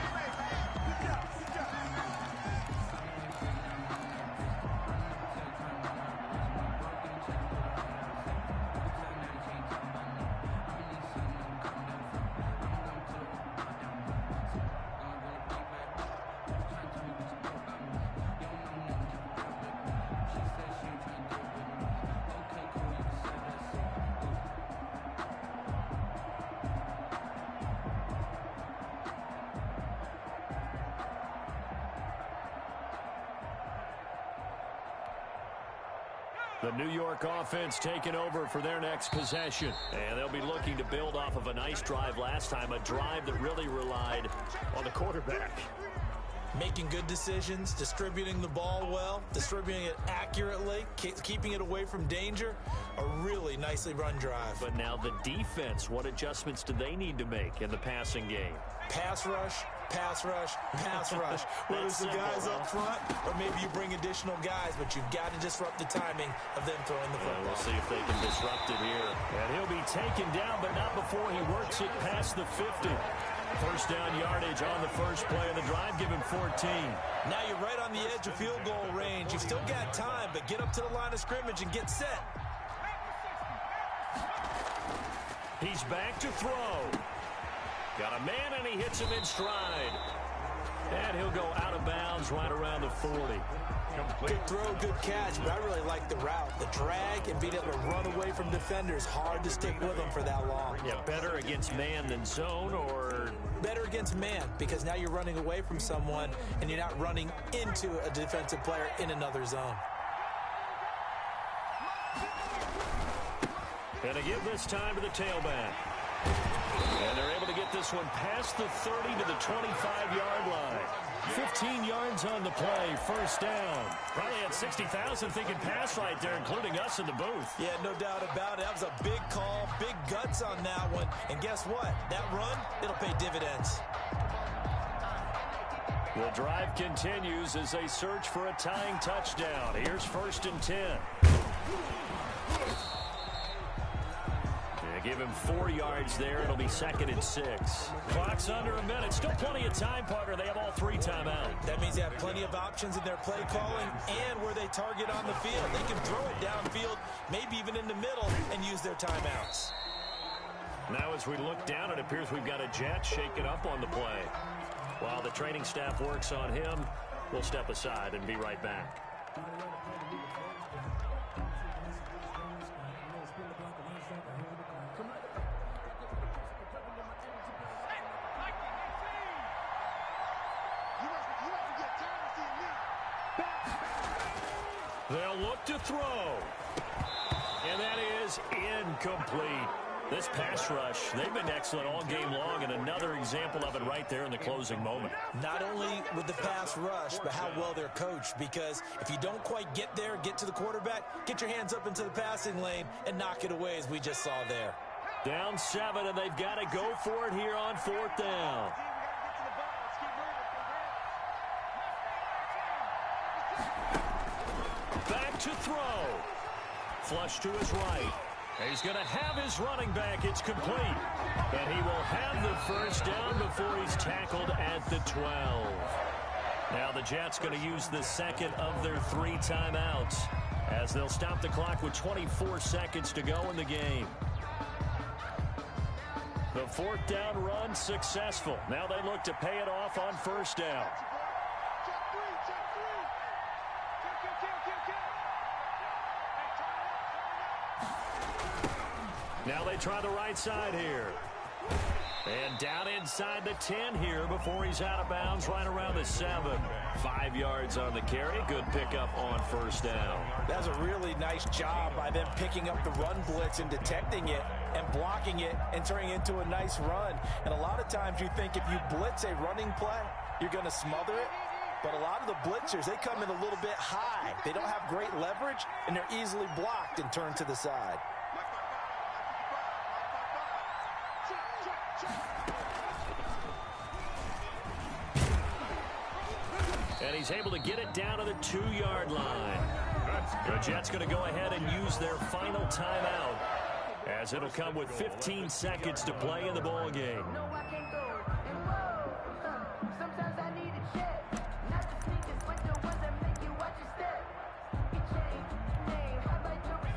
The New York offense taking over for their next possession. And they'll be looking to build off of a nice drive last time, a drive that really relied on the quarterback. Making good decisions, distributing the ball well, distributing it accurately, keeping it away from danger. A really nicely run drive. But now the defense, what adjustments do they need to make in the passing game? Pass rush, pass rush, pass rush. Whether it's the guys up front or maybe you bring additional guys, but you've got to disrupt the timing of them throwing the football. We'll see if they can disrupt it here. And he'll be taken down, but not before he works it past the 50. First down yardage on the first play of the drive. Give him 14. Now you're right on the edge of field goal range. You've still got time, but get up to the line of scrimmage and get set. He's back to throw. Got a man, and he hits him in stride. And he'll go out of bounds right around the 40. Good throw, good catch, but I really like the route. The drag and being able to run away from defenders. Hard to stick with them for that long. Yeah, better against man than zone, or? Better against man, because now you're running away from someone and you're not running into a defensive player in another zone. And again this time to the tailback. And they're able to get this one past the 30 to the 25-yard line. 15 yards on the play, first down. Probably had 60,000 thinking pass right there, including us in the booth. Yeah, no doubt about it. That was a big call, big guts on that one. And guess what? That run, it'll pay dividends. The drive continues as they search for a tying touchdown. Here's 1st and 10. Give him 4 yards there. It'll be 2nd and 6. Clock's under a minute. Still plenty of time, partner. They have all 3 timeouts. That means they have plenty of options in their play calling and where they target on the field. They can throw it downfield, maybe even in the middle, and use their timeouts. Now as we look down, it appears we've got a Jet shaking up on the play. While the training staff works on him, we'll step aside and be right back. They'll look to throw. And that is incomplete. This pass rush, they've been excellent all game long, and another example of it right there in the closing moment. Not only with the pass rush, but how well they're coached, because if you don't quite get there, get to the quarterback, get your hands up into the passing lane and knock it away, as we just saw there. Down 7, and they've got to go for it here on 4th down. Back to throw. Flush to his right. He's going to have his running back. It's complete. And he will have the first down before he's tackled at the 12. Now the Jets going to use the 2nd of their 3 timeouts as they'll stop the clock with 24 seconds to go in the game. The 4th down run successful. Now they look to pay it off on 1st down. Now they try the right side here. And down inside the 10 here before he's out of bounds right around the 7. 5 yards on the carry. Good pickup on 1st down. That was a really nice job by them picking up the run blitz and detecting it and blocking it and turning it into a nice run. And a lot of times you think if you blitz a running play, you're going to smother it. But a lot of the blitzers, they come in a little bit high. They don't have great leverage, and they're easily blocked and turned to the side. And he's able to get it down to the 2-yard line. The Jets going to go ahead and use their final timeout, as it'll come with 15 seconds to play in the ball game.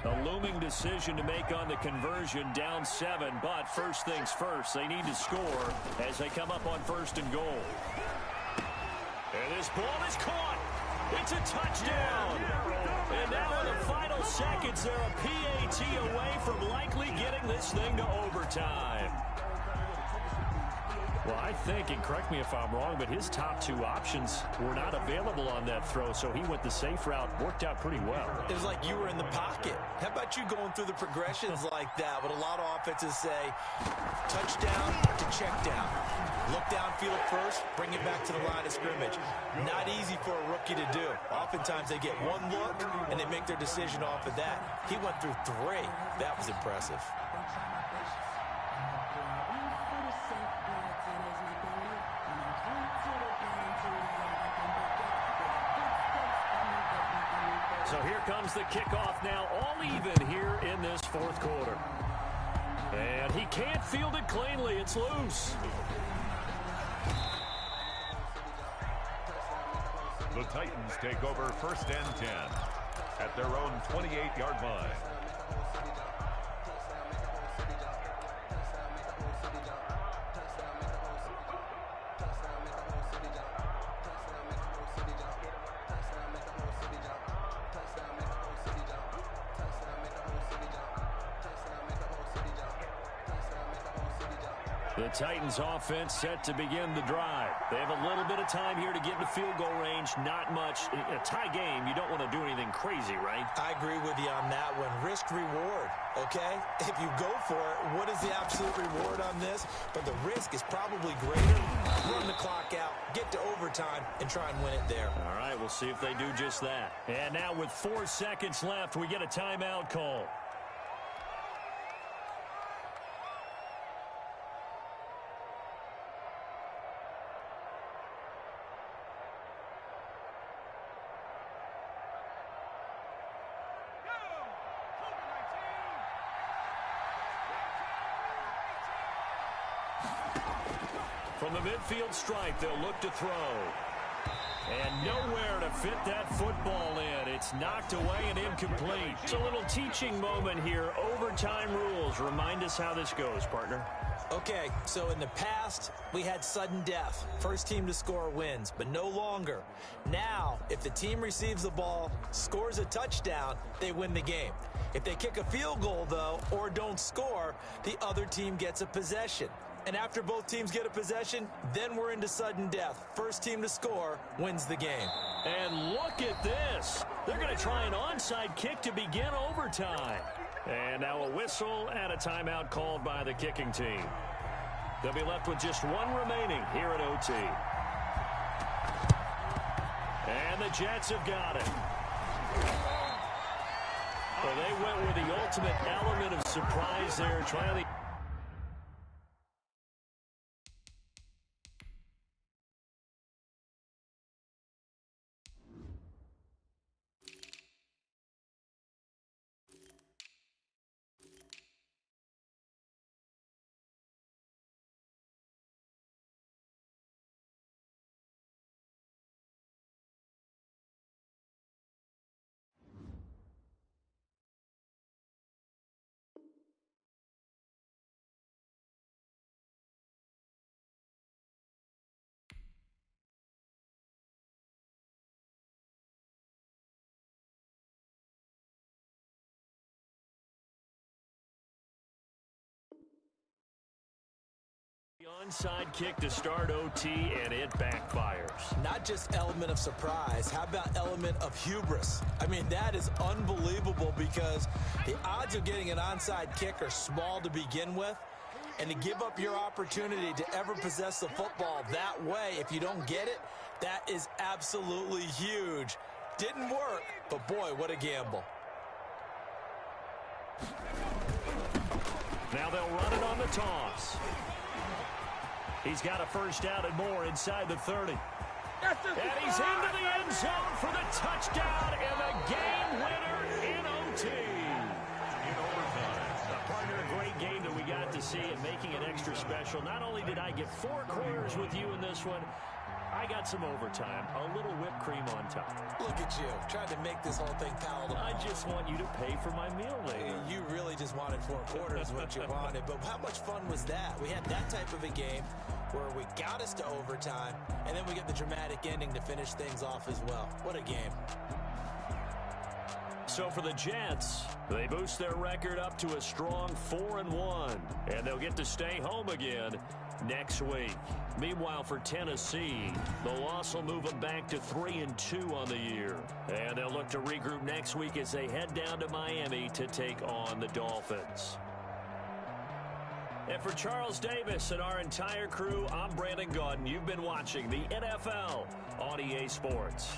A looming decision to make on the conversion, down 7, but first things first, they need to score as they come up on 1st and goal. And this ball is caught. It's a touchdown. And now in the final seconds, they're a PAT away from likely getting this thing to overtime. Well, I think, and correct me if I'm wrong, but his top 2 options were not available on that throw, so he went the safe route. Worked out pretty well. It was like you were in the pocket. How about you going through the progressions like that? What a lot of offenses say, touchdown to check down. Look downfield first, bring it back to the line of scrimmage. Not easy for a rookie to do. Oftentimes they get one look, and they make their decision off of that. He went through 3. That was impressive. So here comes the kickoff now, all even here in this 4th quarter. And he can't field it cleanly. It's loose. The Titans take over 1st and 10 at their own 28-yard line. The Titans offense set to begin the drive. They have a little bit of time here to get into field goal range. Not much. In a tie game, you don't want to do anything crazy, right? I agree with you on that one. Risk-reward, okay? If you go for it, what is the absolute reward on this? But the risk is probably greater. Run the clock out, get to overtime, and try and win it there. All right, we'll see if they do just that. And now with 4 seconds left, we get a timeout call. From the midfield stripe, they'll look to throw. And nowhere to fit that football in. It's knocked away and incomplete. It's a little teaching moment here. Overtime rules. Remind us how this goes, partner. Okay, so in the past, we had sudden death. First team to score wins, but no longer. Now, if the team receives the ball, scores a touchdown, they win the game. If they kick a field goal, though, or don't score, the other team gets a possession. And after both teams get a possession, then we're into sudden death. First team to score wins the game. And look at this. They're going to try an onside kick to begin overtime. And now a whistle and a timeout called by the kicking team. They'll be left with just 1 remaining here at OT. And the Jets have got it. Well, they went with the ultimate element of surprise there, trying to... Onside kick to start OT, and it backfires. Not just element of surprise. How about element of hubris? I mean, that is unbelievable because the odds of getting an onside kick are small to begin with. And to give up your opportunity to ever possess the football that way, if you don't get it, That is absolutely huge. Didn't work, but boy, what a gamble. Now they'll run it on the toss. He's got a first down and more inside the 30. And he's into the end zone for the touchdown and the game winner in OT. In overtime. Partner, a great game that we got to see and making it extra special. Not only did I get 4 quarters with you in this one, I got some overtime, a little whipped cream on top. Look at you, trying to make this whole thing palatable. I just want you to pay for my meal later. You really just wanted 4 quarters, what you wanted. But how much fun was that? We had that type of a game where we got us to overtime, and then we get the dramatic ending to finish things off as well. What a game. So for the Jets, they boost their record up to a strong 4-1, and they'll get to stay home again next week. Meanwhile, for Tennessee, the loss will move them back to 3-2 on the year. And they'll look to regroup next week as they head down to Miami to take on the Dolphins. And for Charles Davis and our entire crew, I'm Brandon Gaudin. You've been watching the NFL on EA Sports.